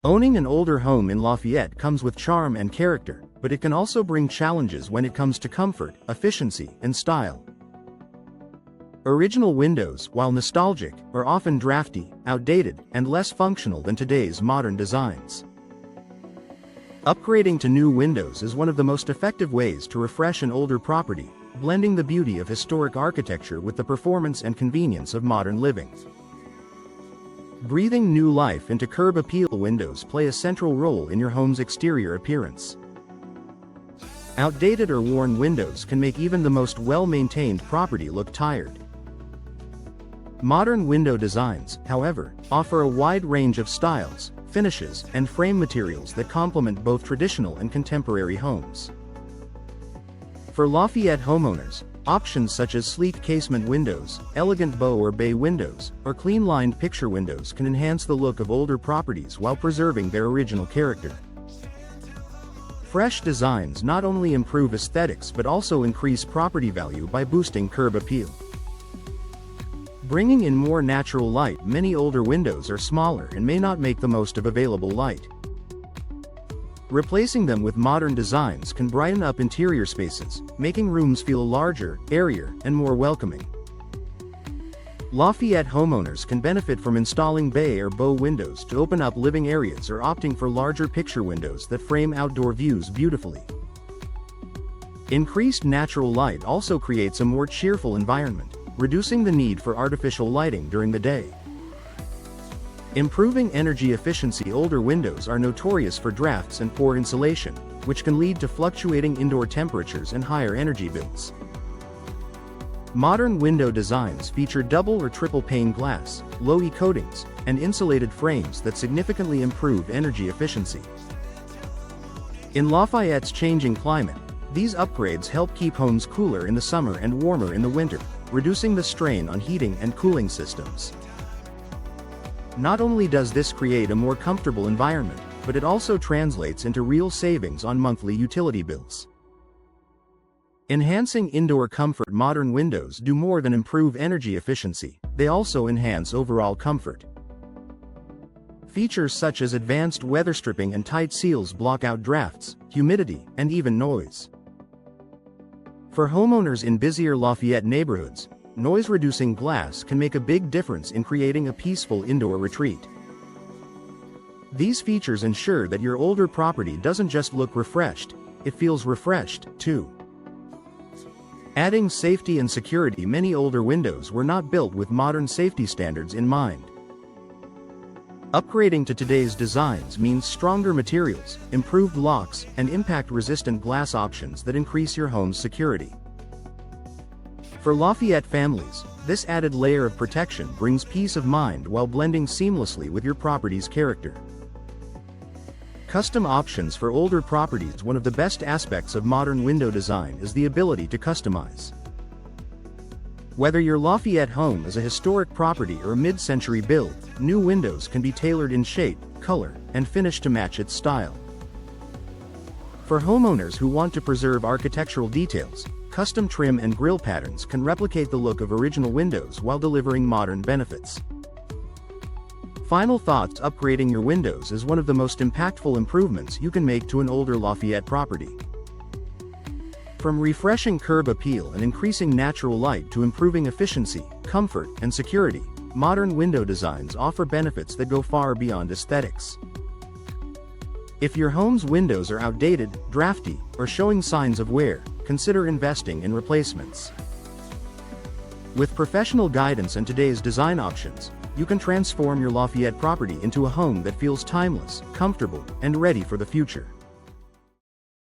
Owning an older home in Lafayette comes with charm and character, but it can also bring challenges when it comes to comfort, efficiency, and style. Original windows, while nostalgic, are often drafty, outdated, and less functional than today's modern designs. Upgrading to new windows is one of the most effective ways to refresh an older property, blending the beauty of historic architecture with the performance and convenience of modern living. Breathing new life into curb appeal windows play a central role in your home's exterior appearance. Outdated or worn windows can make even the most well-maintained property look tired. Modern window designs, however, offer a wide range of styles, finishes, and frame materials that complement both traditional and contemporary homes. For Lafayette homeowners, options such as sleek casement windows, elegant bow or bay windows, or clean-lined picture windows can enhance the look of older properties while preserving their original character. Fresh designs not only improve aesthetics but also increase property value by boosting curb appeal. Bringing in more natural light, many older windows are smaller and may not make the most of available light. Replacing them with modern designs can brighten up interior spaces, making rooms feel larger, airier, and more welcoming. Lafayette homeowners can benefit from installing bay or bow windows to open up living areas or opting for larger picture windows that frame outdoor views beautifully. Increased natural light also creates a more cheerful environment, reducing the need for artificial lighting during the day. Improving energy efficiency. Older windows are notorious for drafts and poor insulation, which can lead to fluctuating indoor temperatures and higher energy bills. Modern window designs feature double or triple pane glass, low-E coatings, and insulated frames that significantly improve energy efficiency. In Lafayette's changing climate, these upgrades help keep homes cooler in the summer and warmer in the winter, reducing the strain on heating and cooling systems. Not only does this create a more comfortable environment, but it also translates into real savings on monthly utility bills. Enhancing indoor comfort. Modern windows do more than improve energy efficiency, they also enhance overall comfort. Features such as advanced weather stripping and tight seals block out drafts, humidity, and even noise. For homeowners in busier Lafayette neighborhoods, noise-reducing glass can make a big difference in creating a peaceful indoor retreat. These features ensure that your older property doesn't just look refreshed, it feels refreshed, too. Adding safety and security. Many older windows were not built with modern safety standards in mind. Upgrading to today's designs means stronger materials, improved locks, and impact-resistant glass options that increase your home's security. For Lafayette families, this added layer of protection brings peace of mind while blending seamlessly with your property's character. Custom options for older properties. One of the best aspects of modern window design is the ability to customize. Whether your Lafayette home is a historic property or a mid-century build, new windows can be tailored in shape, color, and finish to match its style. For homeowners who want to preserve architectural details, custom trim and grille patterns can replicate the look of original windows while delivering modern benefits. Final thoughts. Upgrading your windows is one of the most impactful improvements you can make to an older Lafayette property. From refreshing curb appeal and increasing natural light to improving efficiency, comfort, and security, modern window designs offer benefits that go far beyond aesthetics. If your home's windows are outdated, drafty, or showing signs of wear, consider investing in replacements. With professional guidance and today's design options, you can transform your Lafayette property into a home that feels timeless, comfortable, and ready for the future.